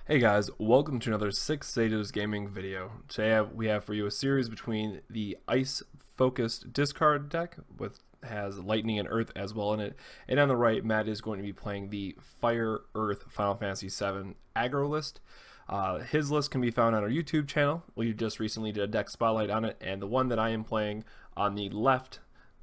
Hey guys, welcome to another Six Sages Gaming video. Today we have for you a series between the Ice focused discard deck with has Lightning and Earth as well in it, and on the right Matt is going to be playing the Fire Earth Final Fantasy VII aggro list. His list can be found on our YouTube channel. We just recently did a deck spotlight on it, and the one that I am playing on the left,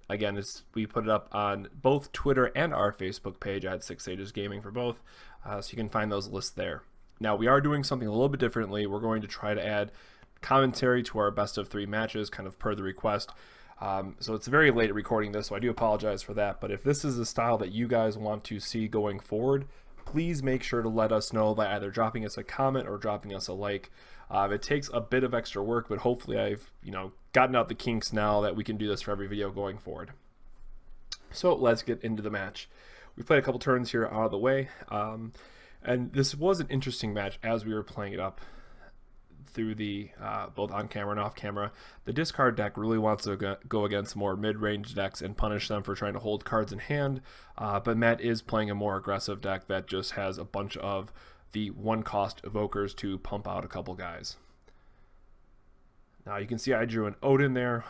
again, we put it up on both Twitter and our Facebook page at Six Sages Gaming for both, so you can find those lists there. Now, we are doing something a little bit differently. We're going to try to add commentary to our best of three matches, kind of per the request. So it's very late recording this, so I do apologize for that. But if this is the style that you guys want to see going forward, please make sure to let us know by either dropping us a comment or dropping us a like. It takes a bit of extra work, but hopefully I've gotten out the kinks now that we can do this for every video going forward. So let's get into the match. We played a couple turns here out of the way. And this was an interesting match as we were playing it up through the both on camera and off camera. The discard deck really wants to go against more mid-range decks and punish them for trying to hold cards in hand, but Matt is playing a more aggressive deck that just has a bunch of the one-cost evokers to pump out a couple guys. Now you can see I drew an Odin there.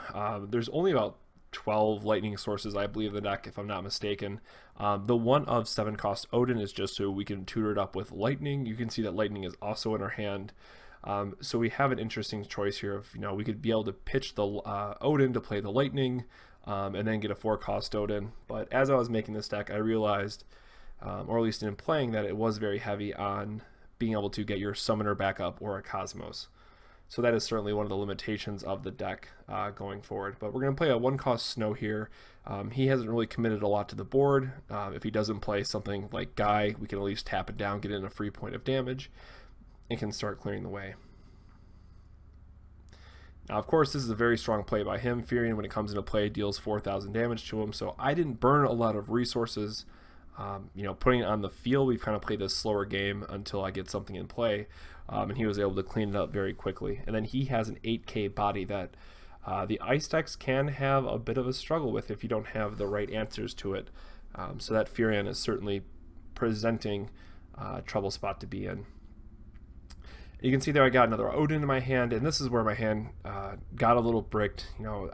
There's only about 12 lightning sources, I believe, in the deck, if I'm not mistaken. The 1 of 7 cost Odin is just so we can tutor it up with lightning. You can see that lightning is also in our hand. So we have an interesting choice here of, we could be able to pitch the Odin to play the lightning and then get a 4 cost Odin. But as I was making this deck, I realized, or at least in playing, that it was very heavy on being able to get your summoner back up or a Cosmos. So that is certainly one of the limitations of the deck going forward. But we're going to play a 1-cost Snow here. He hasn't really committed a lot to the board. If he doesn't play something like Guy, we can at least tap it down, get in a free point of damage, and can start clearing the way. Now, of course, this is a very strong play by him. Furion, when it comes into play, deals 4,000 damage to him. So I didn't burn a lot of resources. Putting it on the field, we've kind of played this slower game until I get something in play. And he was able to clean it up very quickly. And then he has an 8k body that the ice decks can have a bit of a struggle with if you don't have the right answers to it. So that Furion is certainly presenting a trouble spot to be in. You can see there I got another Odin in my hand, and this is where my hand got a little bricked.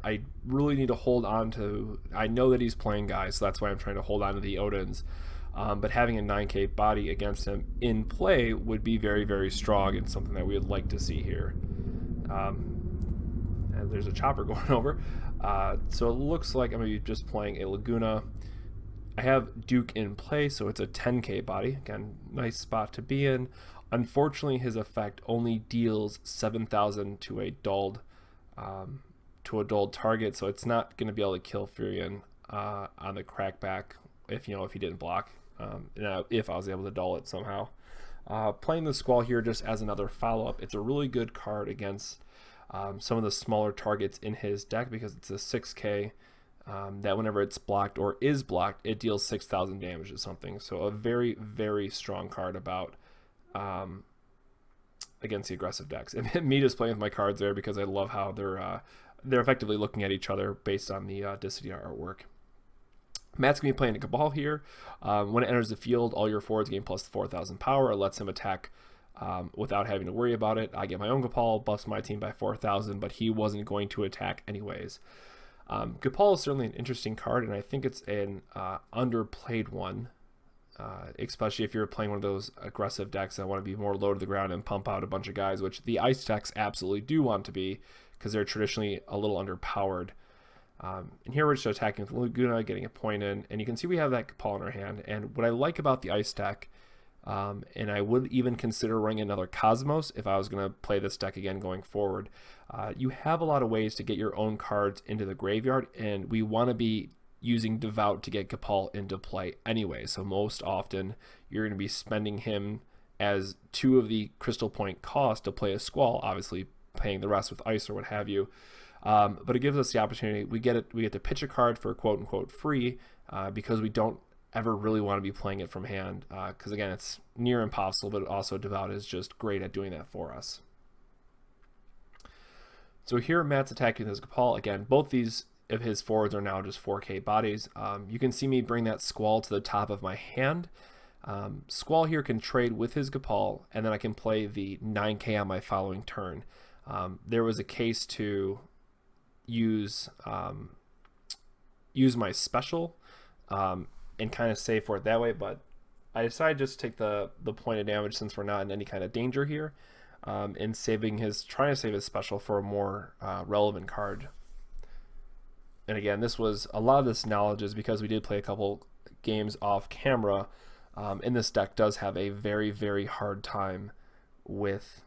I really need to hold on to... I know that he's playing Guys, so that's why I'm trying to hold on to the Odins. But having a 9k body against him in play would be very, very strong and something that we would like to see here. And there's a chopper going over. So it looks like I'm going to be just playing a Laguna. I have Duke in play, so it's a 10k body. Again, nice spot to be in. Unfortunately, his effect only deals 7,000 to a dulled target, so it's not going to be able to kill Furion on the crackback if he didn't block. If I was able to dull it somehow. Playing the Squall here just as another follow-up. It's a really good card against some of the smaller targets in his deck because it's a 6k that whenever it's blocked or is blocked, it deals 6,000 damage to something. So a very, very strong card against the aggressive decks. And me just playing with my cards there because I love how they're effectively looking at each other based on the Dissidia artwork. Matt's going to be playing a Cabal here. When it enters the field, all your forwards gain plus 4,000 power. It lets him attack without having to worry about it. I get my own Cabal, buffs my team by 4,000, but he wasn't going to attack anyways. Cabal is certainly an interesting card, and I think it's an underplayed one, especially if you're playing one of those aggressive decks that want to be more low to the ground and pump out a bunch of guys, which the ice decks absolutely do want to be because they're traditionally a little underpowered. And here we're just attacking with Laguna, getting a point in, and you can see we have that Cabal in our hand. And what I like about the ice deck, and I would even consider running another Cosmos if I was going to play this deck again going forward, you have a lot of ways to get your own cards into the graveyard, and we want to be using Devout to get Cabal into play anyway. So most often you're going to be spending him as 2 of the Crystal Point cost to play a Squall, obviously paying the rest with ice or what have you. But it gives us the opportunity. We get to pitch a card for quote unquote free because we don't ever really want to be playing it from hand because again it's near impossible, but also Devout is just great at doing that for us. So here Matt's attacking with his Cabal. Again, both these of his forwards are now just 4k bodies. You can see me bring that Squall to the top of my hand. Squall here can trade with his Gapal, and then I can play the 9k on my following turn. There was a case to use my special and kind of save for it that way, but I decided just to take the point of damage since we're not in any kind of danger here, and trying to save his special for a more relevant card. And again, a lot of this knowledge is because we did play a couple games off camera, and this deck does have a very, very hard time with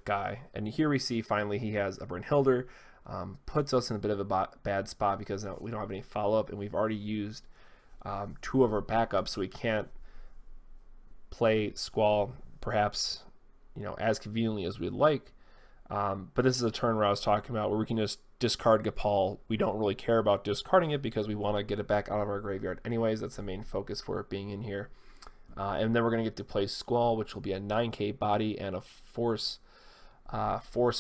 Guy. And here we see finally he has a Brynhildr, puts us in a bit of a bad spot because now we don't have any follow-up, and we've already used 2 of our backups, so we can't play Squall perhaps as conveniently as we'd like. But this is a turn where I was talking about where we can just discard Gapal. We don't really care about discarding it because we want to get it back out of our graveyard anyways. That's the main focus for it being in here. And then we're going to get to play Squall, which will be a 9k body and a force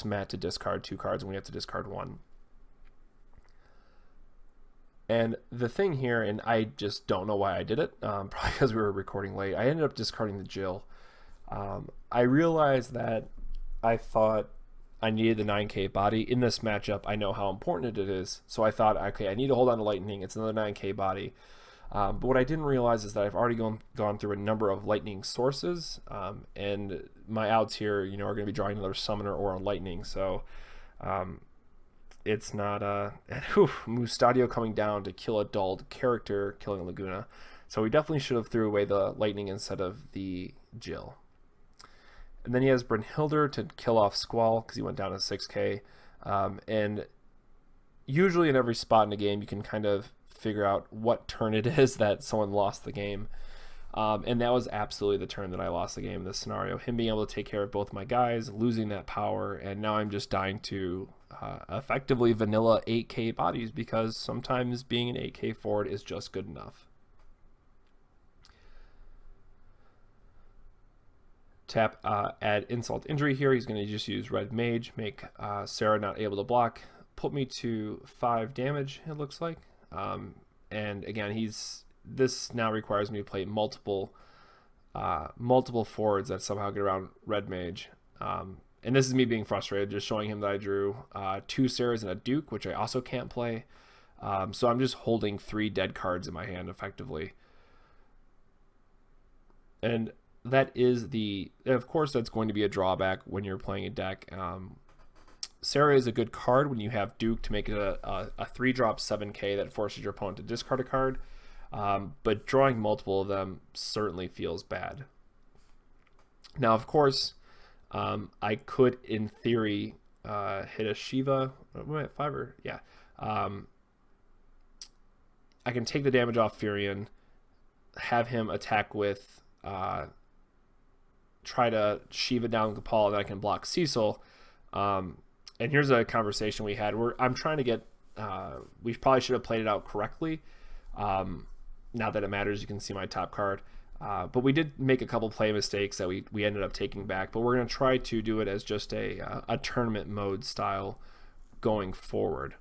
Matt to discard 2 cards, and we have to discard 1. And the thing here, and I just don't know why I did it, probably because we were recording late, I ended up discarding the Jill. I realized that I thought I needed the 9k body. In this matchup, I know how important it is, so I thought, okay, I need to hold on to Lightning. It's another 9k body. But what I didn't realize is that I've already gone through a number of Lightning sources, and my outs here, are going to be drawing another Summoner or a Lightning, so it's not Mustadio coming down to kill a dulled character, killing a Laguna. So we definitely should have threw away the Lightning instead of the Jill. And then he has Brynhildr to kill off Squall because he went down to 6k. And usually in every spot in the game, you can kind of figure out what turn it is that someone lost the game. And that was absolutely the turn that I lost the game in this scenario. Him being able to take care of both my guys, losing that power, and now I'm just dying to effectively vanilla 8k bodies because sometimes being an 8k forward is just good enough. Tap add insult injury here. He's going to just use red mage, make Sarah not able to block, put me to 5 damage, it looks like. And again, this now requires me to play multiple forwards that somehow get around red mage. And this is me being frustrated, just showing him that I drew 2 Sarahs and a Duke, which I also can't play. So I'm just holding 3 dead cards in my hand effectively. And that is of course, that's going to be a drawback when you're playing a deck. Sarah is a good card when you have Duke to make it a 3-drop 7k that forces your opponent to discard a card. But drawing multiple of them certainly feels bad. Now, of course, I could, in theory, hit a Shiva. Wait, 5 or yeah. I can take the damage off Furion, have him attack with, try to Shiva down Gapal, and then I can block Cecil. And here's a conversation we had where I'm trying to get. We probably should have played it out correctly. Now that it matters, you can see my top card. But we did make a couple play mistakes that we ended up taking back. But we're going to try to do it as just a tournament mode style going forward.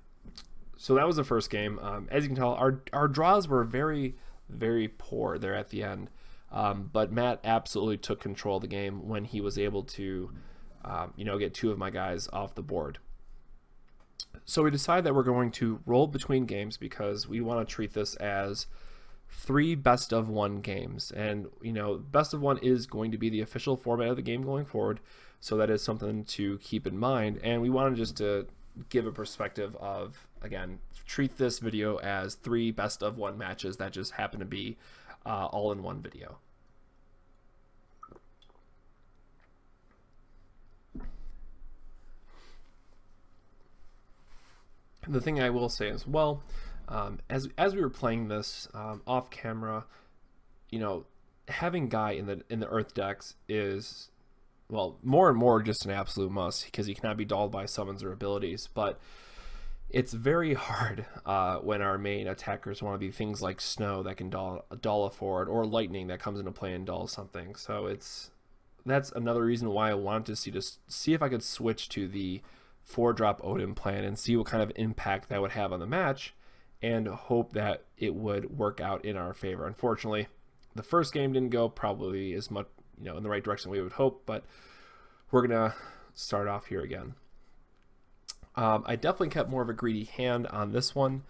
So that was the first game. As you can tell, our draws were very, very poor there at the end. But Matt absolutely took control of the game when he was able to, get 2 of my guys off the board. So we decided that we're going to roll between games because we want to treat this as 3 best-of-1 games. And, best of 1 is going to be the official format of the game going forward. So that is something to keep in mind. And we wanted just to give a perspective of, again, treat this video as 3 best-of-1 matches that just happen to be all in one video. The thing I will say as well, as we were playing this off camera, having Guy in the Earth decks is, well, more and more just an absolute must because he cannot be dulled by summons or abilities. But it's very hard when our main attackers want to be things like Snow that can dull a forward, or Lightning that comes into play and dulls something. So that's another reason why I wanted to see if I could switch to the 4-drop Odin plan and see what kind of impact that would have on the match, and hope that it would work out in our favor. Unfortunately, the first game didn't go probably as much, in the right direction we would hope, but we're gonna start off here again. I definitely kept more of a greedy hand on this one.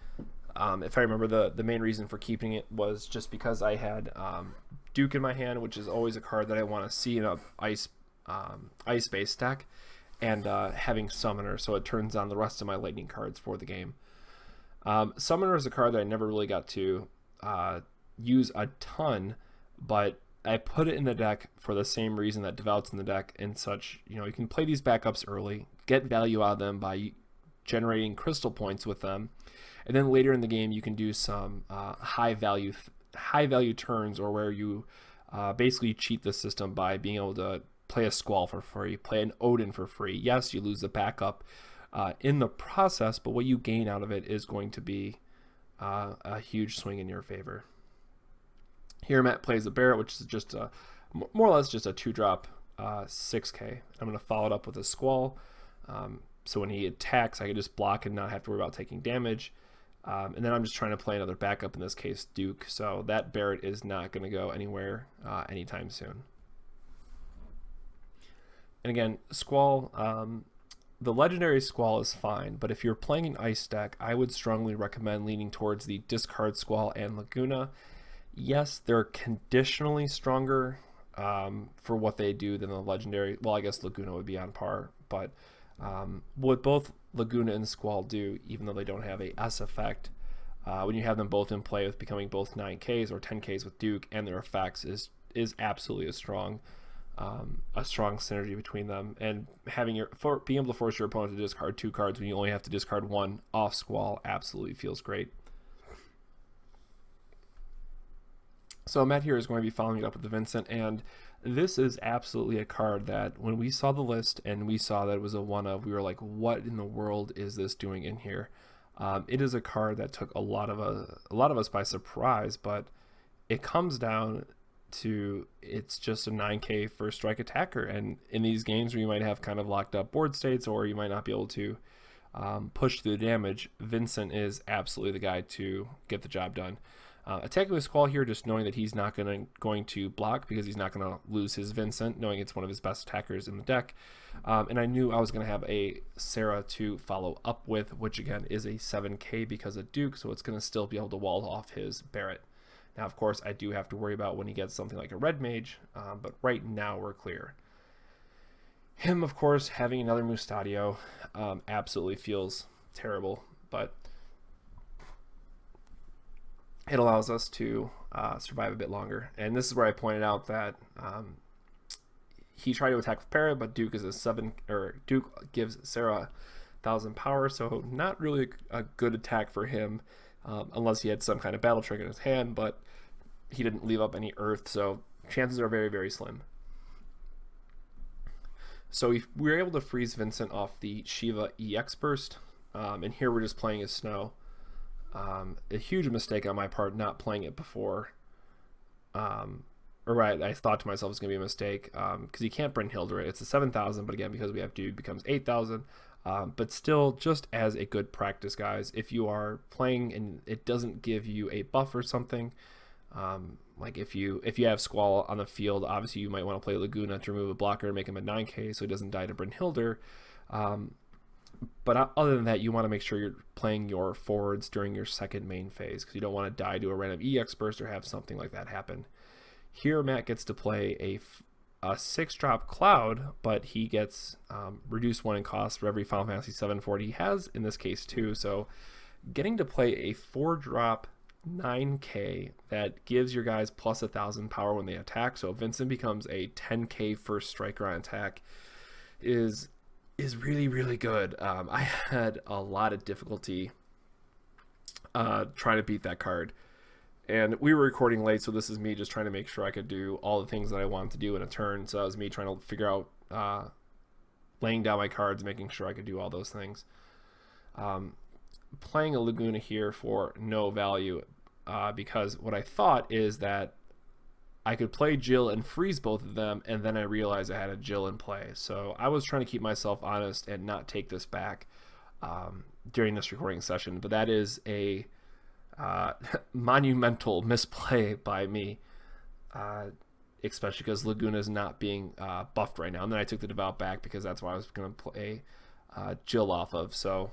If I remember, the main reason for keeping it was just because I had Duke in my hand, which is always a card that I want to see in a ice-based deck, and having Summoner, so it turns on the rest of my lightning cards for the game. Summoner is a card that I never really got to use a ton, but I put it in the deck for the same reason that Devout's in the deck and such. You can play these backups early, get value out of them by generating crystal points with them, and then later in the game you can do some high value turns, or where you basically cheat the system by being able to play a Squall for free, play an Odin for free. Yes, you lose the backup in the process, but what you gain out of it is going to be a huge swing in your favor. Here Matt plays a Barret, which is just more or less just a 2-drop 6k. I'm going to follow it up with a Squall, so when he attacks I can just block and not have to worry about taking damage. And then I'm just trying to play another backup, in this case Duke, so that Barret is not going to go anywhere anytime soon. And again, Squall, the legendary Squall is fine, but if you're playing an ice deck, I would strongly recommend leaning towards the discard Squall and Laguna. Yes, they're conditionally stronger for what they do than the legendary. Well, I guess Laguna would be on par, but what both Laguna and Squall do, even though they don't have a S effect, when you have them both in play with becoming both 9Ks or 10Ks with Duke, and their effects is absolutely a strong synergy between them. And being able to force your opponent to discard 2 cards when you only have to discard 1 off Squall absolutely feels great. So Matt here is going to be following it up with the Vincent, and this is absolutely a card that when we saw the list and we saw that it was a 1-of, we were like, what in the world is this doing in here? It is a card that took a lot of us by surprise, but it comes down to it's just a 9k first strike attacker, and in these games where you might have kind of locked up board states or you might not be able to push through the damage, Vincent is absolutely the guy to get the job done. Attacking with Squall here, just knowing that he's not going to block because he's not going to lose his Vincent, knowing it's one of his best attackers in the deck. And I knew I was going to have a Sarah to follow up with, which again is a 7k because of Duke, so it's going to still be able to wall off his Barret. Now, of course, I do have to worry about when he gets something like a Red Mage, but right now we're clear. Him, of course, having another Mustadio absolutely feels terrible, but it allows us to survive a bit longer. And this is where I pointed out that he tried to attack with Para, but Duke is Duke gives Sarah 1000 power, so not really a good attack for him, unless he had some kind of battle trick in his hand, but he didn't leave up any earth, so chances are very, very slim. So we were able to freeze Vincent off the Shiva EX burst, and here we're just playing as Snow. A huge mistake on my part not playing it before. I thought to myself it's going to be a mistake because you can't Brynhildr it. It's a 7,000, but again, because we have Dude, it becomes 8,000. But still, just as a good practice, guys, if you are playing and it doesn't give you a buff or something, like if you have Squall on the field, obviously you might want to play Laguna to remove a blocker and make him a 9k so he doesn't die to Brynhildr. But other than that, you want to make sure you're playing your forwards during your second main phase because you don't want to die to a random EX burst or have something like that happen. Here, Matt gets to play a 6-drop Cloud, but he gets reduced 1 in cost for every Final Fantasy VII forward he has, in this case 2. So getting to play a 4-drop 9k that gives your guys plus 1,000 power when they attack, so Vincent becomes a 10k first striker on attack, is really, really good. I had a lot of difficulty trying to beat that card. And we were recording late, so this is me just trying to make sure I could do all the things that I wanted to do in a turn. So that was me trying to figure out laying down my cards, making sure I could do all those things. Playing a Laguna here for no value because what I thought is that I could play Jill and freeze both of them, and then I realized I had a Jill in play. So I was trying to keep myself honest and not take this back during this recording session, but that is a monumental misplay by me. especially because Laguna is not being buffed right now. And then I took the Devout back because that's what I was going to play Jill off of. So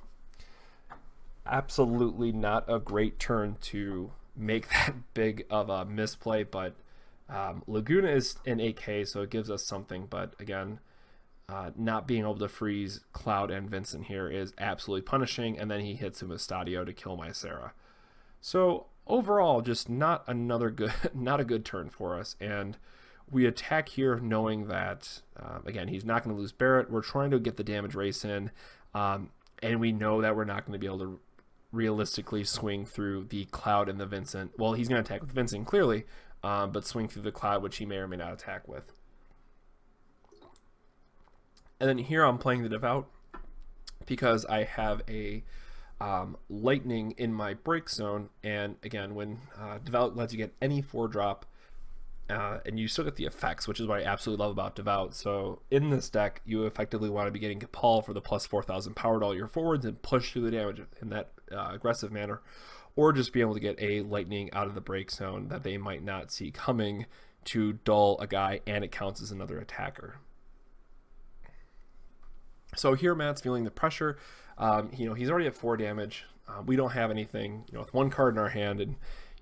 absolutely not a great turn to make that big of a misplay, but Laguna is in 8k, so it gives us something. But again, not being able to freeze Cloud and Vincent here is absolutely punishing, and then he hits him with Stadio to kill my Sarah. So overall, just not a good turn for us, and we attack here knowing that again, he's not going to lose Barrett. We're trying to get the damage race in, and we know that we're not going to be able to realistically swing through the Cloud and the Vincent. Well, he's going to attack with Vincent clearly, but swing through the Cloud, which he may or may not attack with. And then here I'm playing the Devout because I have a Lightning in my break zone, and again, when Devout lets you get any 4-drop, and you still get the effects, which is what I absolutely love about Devout. So in this deck, you effectively want to be getting Paul for the plus 4,000 power to all your forwards and push through the damage in that aggressive manner, or just be able to get a Lightning out of the break zone that they might not see coming to dull a guy, and it counts as another attacker. So here Matt's feeling the pressure. He's already at 4 damage. We don't have anything, with 1 card in our hand, and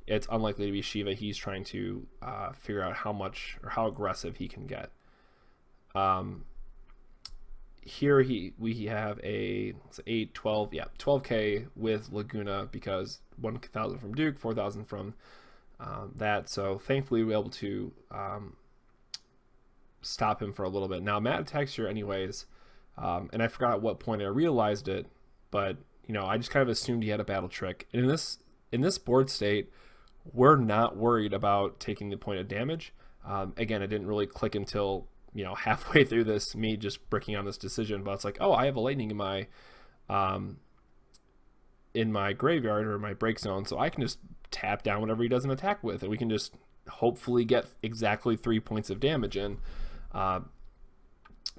it's unlikely to be Shiva. He's trying to figure out how much or how aggressive he can get. Here we have a 8, 12, 12k with Laguna because 1,000 from Duke, 4,000 from that. So thankfully we're able to stop him for a little bit. Now Matt attacks here anyways. And I forgot at what point I realized it, but I just kind of assumed he had a battle trick. And in this board state, we're not worried about taking the point of damage. Again, it didn't really click until halfway through this, me just bricking on this decision. But it's like, oh, I have a Lightning in my graveyard or my break zone, so I can just tap down whatever he doesn't attack with, and we can just hopefully get exactly 3 points of damage in.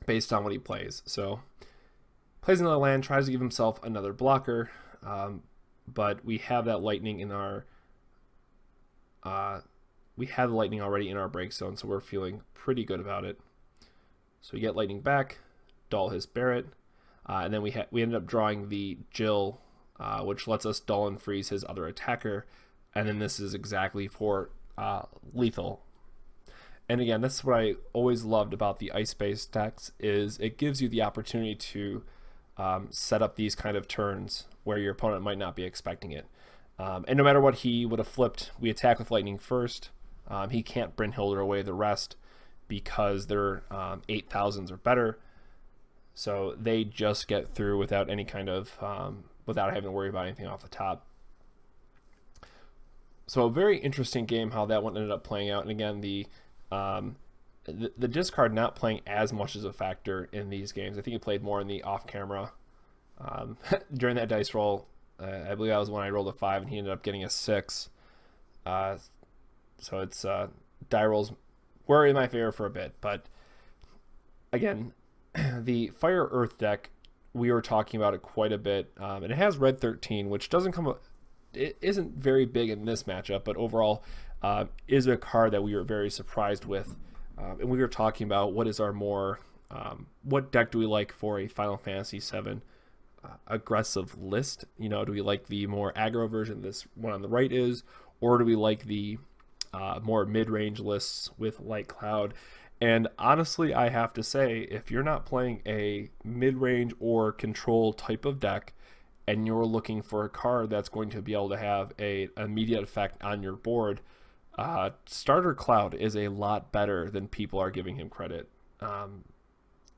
Based on what he plays. So plays another land, tries to give himself another blocker, but we have that Lightning in our we have the Lightning already in our break zone, so we're feeling pretty good about it. So we get Lightning back, dull his Barrett, and then we ended up drawing the Jill, which lets us dull and freeze his other attacker, and then this is exactly for lethal. And again, that's what I always loved about the ice-based decks, is it gives you the opportunity to set up these kind of turns where your opponent might not be expecting it. And no matter what he would have flipped, we attack with Lightning first. He can't Brynhilder away the rest because they're 8,000s or better. So they just get through without any kind of, without having to worry about anything off the top. So a very interesting game how that one ended up playing out. And again, the discard not playing as much as a factor in these games. I think he played more in the off-camera. During that dice roll, I believe that was when I rolled a 5 and he ended up getting a 6. So it's die rolls were in my favor for a bit. But again, the Fire Earth deck, we were talking about it quite a bit. And it has red 13, which doesn't come up, it isn't very big in this matchup, but overall is a card that we were very surprised with. And we were talking about what is our more, what deck do we like for a Final Fantasy VII aggressive list? Do we like the more aggro version this one on the right is, or do we like the more mid-range lists with Light Cloud? And honestly, I have to say, if you're not playing a mid-range or control type of deck, and you're looking for a card that's going to be able to have an immediate effect on your board, Starter Cloud is a lot better than people are giving him credit.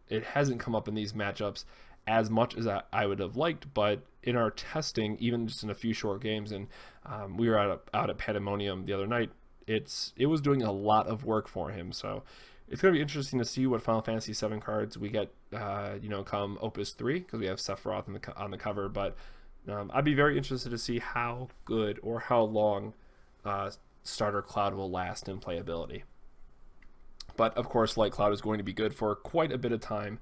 It hasn't come up in these matchups as much as I would have liked, but in our testing, even just in a few short games, and we were out at Pandemonium the other night, it was doing a lot of work for him. So it's going to be interesting to see what Final Fantasy VII cards we get, come Opus 3, because we have Sephiroth on the cover. But I'd be very interested to see how good or how long Starter Cloud will last in playability. But of course, Light Cloud is going to be good for quite a bit of time,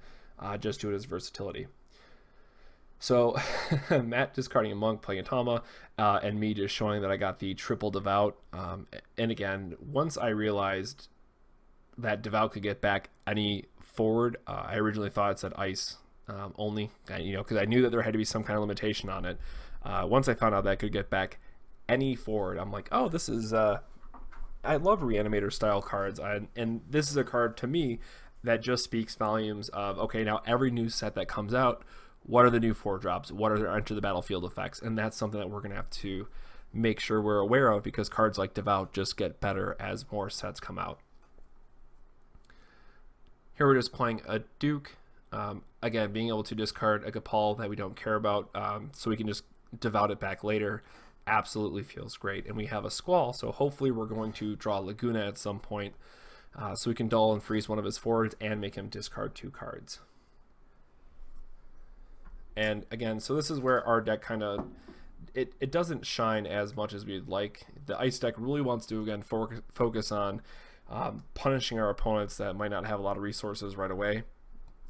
just due to its versatility. So Matt discarding a monk, playing a Tama, and me just showing that I got the triple devout. And again, once I realized that devout could get back any forward, I originally thought it said ice only, because I knew that there had to be some kind of limitation on it. Once I found out that I could get back any forward, I'm like, oh, this is I love reanimator style cards, and this is a card to me that just speaks volumes of, okay, now every new set that comes out, what are the new 4-drops? What are their enter the battlefield effects? And that's something that we're going to have to make sure we're aware of, because cards like Devout just get better as more sets come out. Here we're just playing a Duke. Again, being able to discard a Gapal that we don't care about, so we can just Devout it back later, absolutely feels great. And we have a Squall, so hopefully we're going to draw Laguna at some point, so we can dull and freeze one of his forwards and make him discard 2 cards. And again, so this is where our deck kind of, it doesn't shine as much as we'd like. The ice deck really wants to, again, focus on punishing our opponents that might not have a lot of resources right away,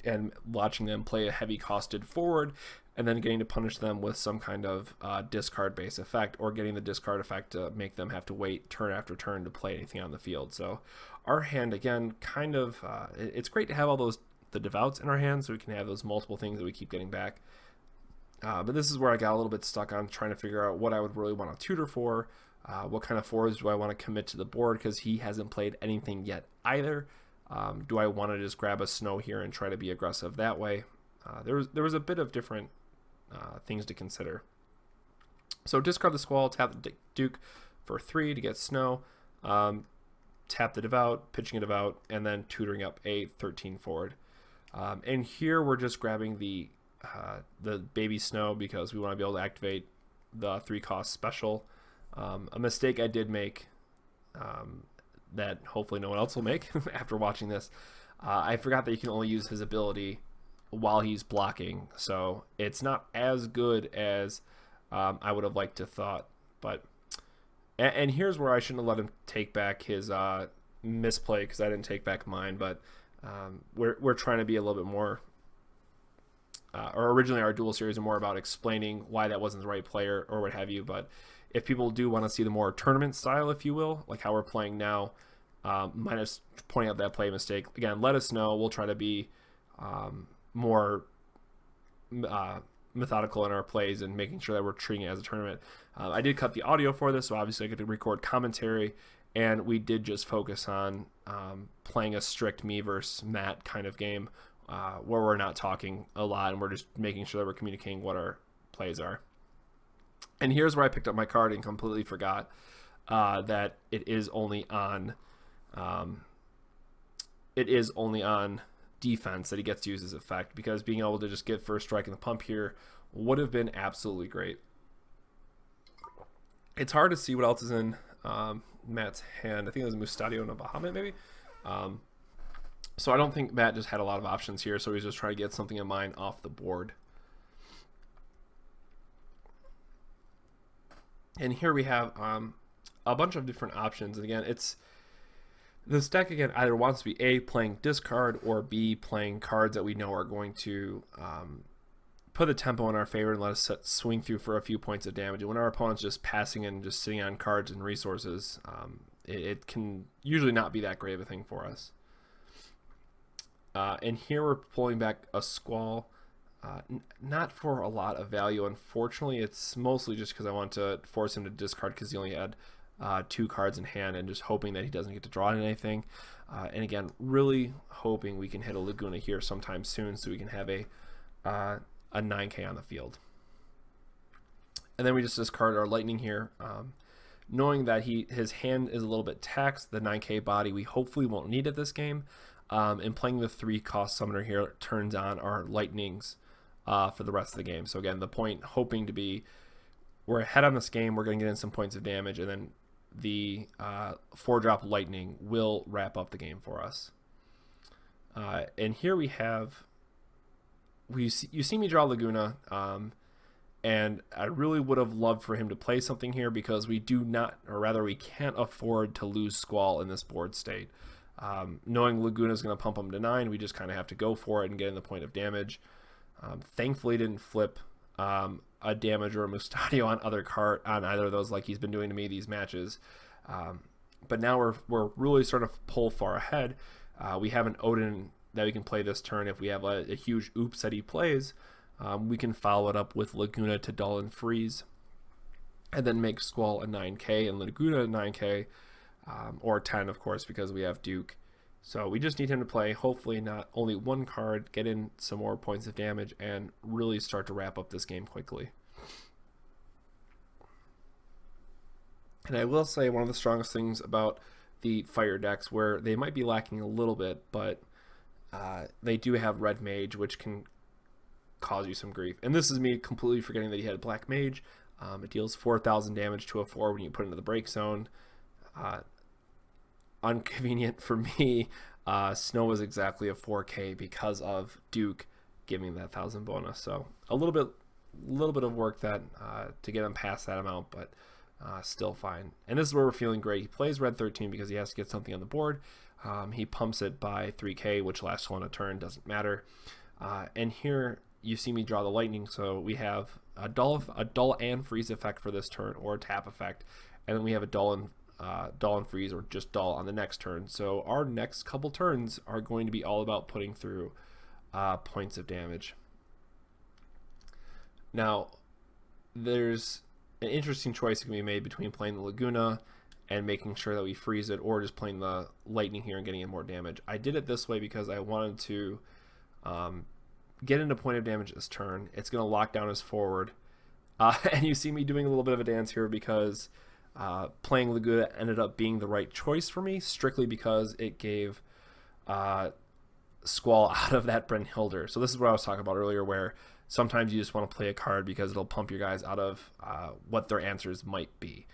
and watching them play a heavy costed forward, and then getting to punish them with some kind of discard based effect, or getting the discard effect to make them have to wait turn after turn to play anything on the field. So our hand, again, kind of, it's great to have all the devouts in our hand, so we can have those multiple things that we keep getting back. But this is where I got a little bit stuck on trying to figure out what I would really want to tutor for. What kind of forwards do I want to commit to the board, because he hasn't played anything yet either. Do I want to just grab a Snow here and try to be aggressive that way? There was a bit of different things to consider. So discard the Squall, tap the Duke for 3 to get Snow, tap the Devout, pitching a Devout, and then tutoring up a 13 forward. And here we're just grabbing the baby Snow because we want to be able to activate the 3-cost special. A mistake I did make, that hopefully no one else will make after watching this. I forgot that you can only use his ability while he's blocking, so it's not as good as I would have liked to thought. But and here's where I shouldn't have let him take back his misplay, because I didn't take back mine. But we're trying to be a little bit more. Or originally our Duel series are more about explaining why that wasn't the right player or what have you. But if people do want to see the more tournament style, if you will, like how we're playing now, minus pointing out that play mistake, again, let us know. We'll try to be more methodical in our plays and making sure that we're treating it as a tournament. I did cut the audio for this, so obviously I get to record commentary, and we did just focus on playing a strict me versus Matt kind of game, where we're not talking a lot and we're just making sure that we're communicating what our plays are. And here's where I picked up my card and completely forgot that it is only on defense that he gets to use his effect, because being able to just get first strike in the pump here would have been absolutely great. It's hard to see what else is in Matt's hand. I think it was Mustadio and a Bahamut maybe. So I don't think Matt just had a lot of options here, so he's just trying to get something of mine off the board. And here we have a bunch of different options. And again, this deck again either wants to be A, playing discard, or B, playing cards that we know are going to put the tempo in our favor and let us swing through for a few points of damage. And when our opponent's just passing and just sitting on cards and resources, it can usually not be that great of a thing for us. And here we're pulling back a Squall. Not for a lot of value, unfortunately. It's mostly just because I want to force him to discard, because he only had 2 cards in hand, and just hoping that he doesn't get to draw anything. And again, really hoping we can hit a Laguna here sometime soon, so we can have a 9K on the field. And then we just discard our Lightning here, knowing that his hand is a little bit taxed. The 9K body we hopefully won't need at this game. And playing the 3-cost summoner here turns on our Lightnings for the rest of the game. So again, the point hoping to be we're ahead on this game, we're going to get in some points of damage, and then the 4-drop Lightning will wrap up the game for us. And here we have, you see me draw Laguna, and I really would have loved for him to play something here, because we do not, or rather we can't afford to lose Squall in this board state. Knowing Laguna is going to pump him to 9, we just kind of have to go for it and get in the point of damage. Thankfully didn't flip a damage or a Mustadio on either of those, like he's been doing to me these matches. But now we're really starting to pull far ahead. We have an Odin that we can play this turn. If we have a huge oops that he plays, we can follow it up with Laguna to dull and freeze, and then make Squall a 9k and Laguna a 9k, or 10 of course, because we have Duke. So we just need him to play, hopefully not only one card, get in some more points of damage, and really start to wrap up this game quickly. And I will say one of the strongest things about the fire decks, where they might be lacking a little bit, but they do have Red Mage, which can cause you some grief. And this is me completely forgetting that he had Black Mage. It deals 4,000 damage to a 4 when you put it into the break zone. Inconvenient for me. Snow was exactly a 4k because of Duke giving that 1,000 bonus. So a little bit of work that to get him past that amount, but still fine. And this is where we're feeling great. He plays red 13 because he has to get something on the board. He pumps it by 3k, which lasts one a turn, doesn't matter. And here you see me draw the lightning, so we have a dull and freeze effect for this turn, or a tap effect, and then we have a dull and freeze, or just dull on the next turn. So our next couple turns are going to be all about putting through points of damage. Now, there's an interesting choice that can be made between playing the Laguna and making sure that we freeze it, or just playing the lightning here and getting in more damage. I did it this way because I wanted to get into point of damage this turn. It's going to lock down his forward. And you see me doing a little bit of a dance here because playing Laguna ended up being the right choice for me, strictly because it gave Squall out of that Brynhildr. So this is what I was talking about earlier, where sometimes you just want to play a card because it'll pump your guys out of what their answers might be.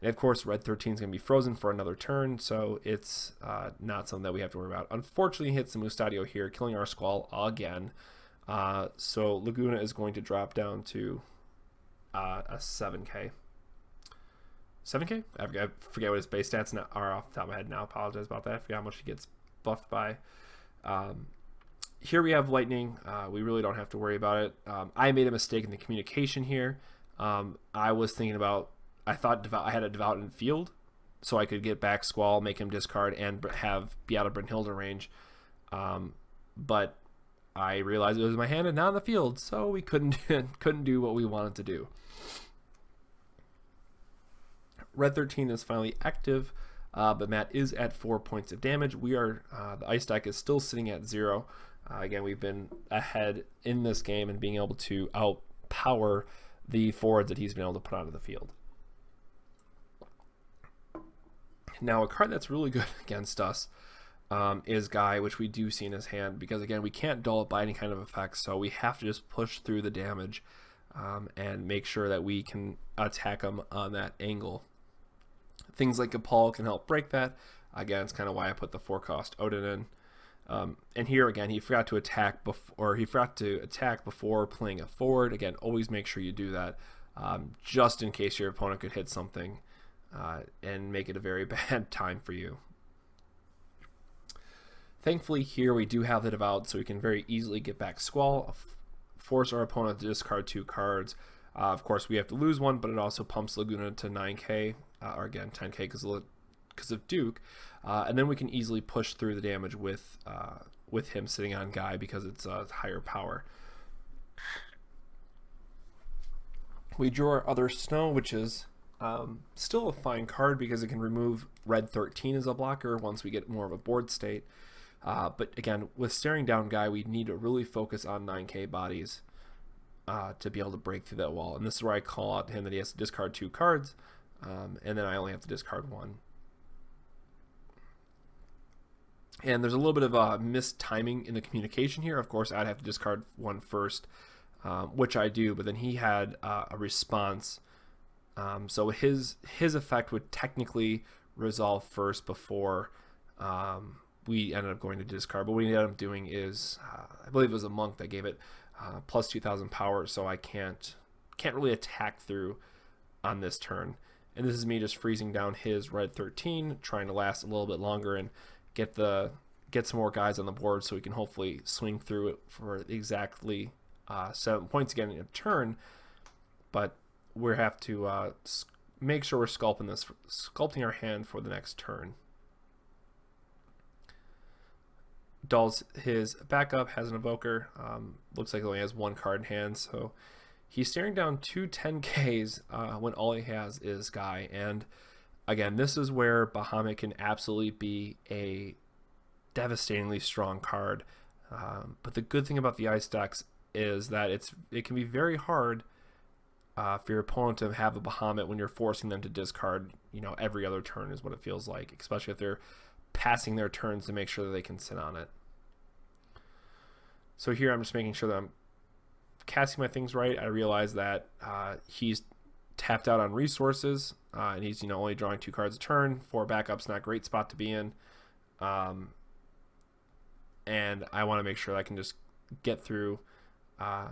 And of course, red 13 is going to be frozen for another turn, so it's not something that we have to worry about. Unfortunately, he hits the Mustadio here, killing our Squall again. So Laguna is going to drop down to a 7k. 7k? I forget what his base stats are off the top of my head now. Apologize about that. I forget how much he gets buffed by. Here we have lightning. We really don't have to worry about it. I made a mistake in the communication here. I was thinking about, I thought I had a Devout in field, so I could get back Squall, make him discard, and be out of Brynhildr range. But I realized it was in my hand and not in the field, so we couldn't do what we wanted to do. Red 13 is finally active, but Matt is at 4 points of damage. We are the ice deck is still sitting at 0. Again, we've been ahead in this game and being able to outpower the forwards that he's been able to put onto the field. Now, a card that's really good against us is Guy, which we do see in his hand, because again, we can't dull it by any kind of effect, so we have to just push through the damage and make sure that we can attack him on that angle. Things like Gapal can help break that. Again, it's kind of why I put the 4-cost Odin in. And here again, he forgot to attack before playing a forward. Again, always make sure you do that, just in case your opponent could hit something and make it a very bad time for you. Thankfully, here we do have the Devout, so we can very easily get back Squall, force our opponent to discard 2 cards. Of course, we have to lose one, but it also pumps Laguna to 9k, or again 10k because of Duke, and then we can easily push through the damage with him sitting on Guy because it's higher power. We draw our other Snow, which is still a fine card because it can remove red 13 as a blocker once we get more of a board state. But again, with staring down Guy, we need to really focus on 9k bodies to be able to break through that wall. And this is where I call out to him that he has to discard 2 cards, and then I only have to discard 1. And there's a little bit of missed timing in the communication here. Of course, I'd have to discard 1 first, which I do, but then he had a response. So his effect would technically resolve first before we ended up going to discard. But what he ended up doing is, I believe it was a monk that gave it plus 2,000 power, so I can't really attack through on this turn. And this is me just freezing down his red 13, trying to last a little bit longer and get some more guys on the board so we can hopefully swing through it for exactly 7 points again in a turn, but we have to make sure we're sculpting our hand for the next turn. Duel's his backup has an evoker. Looks like he only has 1 card in hand, so he's staring down 2 10Ks when all he has is Guy. And again, this is where Bahamut can absolutely be a devastatingly strong card. But the good thing about the ice decks is that it can be very hard for your opponent to have a Bahamut when you're forcing them to discard, every other turn is what it feels like, especially if they're passing their turns to make sure that they can sit on it. So here I'm just making sure that I'm casting my things right. I realize that he's tapped out on resources, and he's only drawing 2 cards a turn. 4 backups, not a great spot to be in. And I want to make sure that I can just get through by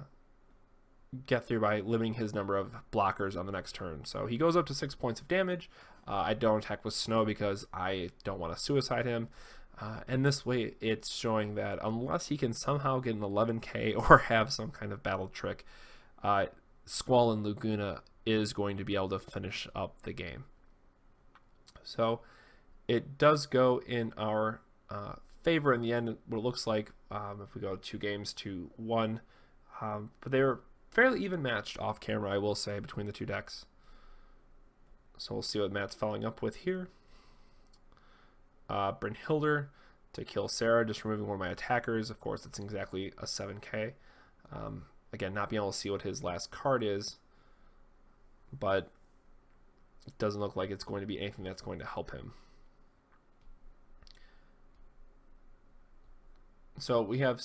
limiting his number of blockers on the next turn. So he goes up to 6 points of damage. I don't attack with Snow because I don't want to suicide him. And this way it's showing that unless he can somehow get an 11K or have some kind of battle trick, Squall and Laguna is going to be able to finish up the game. So it does go in our favor in the end, what it looks like, if we go 2 games to 1. But they were fairly even matched off camera, I will say, between the 2 decks. So we'll see what Matt's following up with here. Brynhildr to kill Sarah, just removing one of my attackers. Of course, it's exactly a 7K. Again, not being able to see what his last card is, but it doesn't look like it's going to be anything that's going to help him. So we have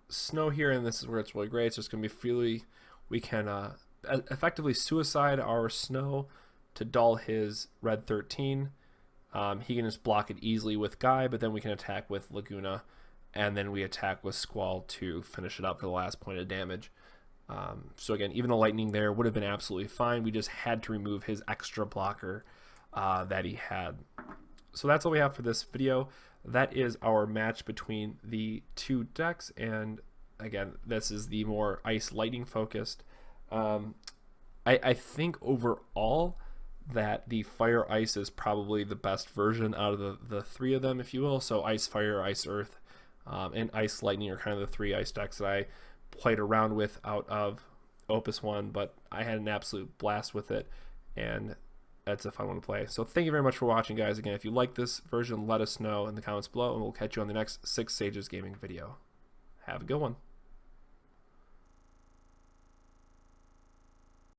Snow here, and this is where it's really great. It's just going to be freely, we can effectively suicide our Snow to dull his red 13. He can just block it easily with Guy, but then we can attack with Laguna, and then we attack with Squall to finish it up for the last point of damage. So again, even the lightning there would have been absolutely fine. We just had to remove his extra blocker that he had. So that's all we have for this video. That is our match between the 2 decks, and again, this is the more ice lightning focused. I think overall that the fire ice is probably the best version out of the 3 of them, if you will. So ice, fire, ice, earth, and ice lightning are kind of the 3 ice decks that I played around with out of Opus 1, but I had an absolute blast with it, and that's a fun one to play. So thank you very much for watching, guys. Again, if you like this version, let us know in the comments below, and we'll catch you on the next 6 Sages Gaming video. Have a good one.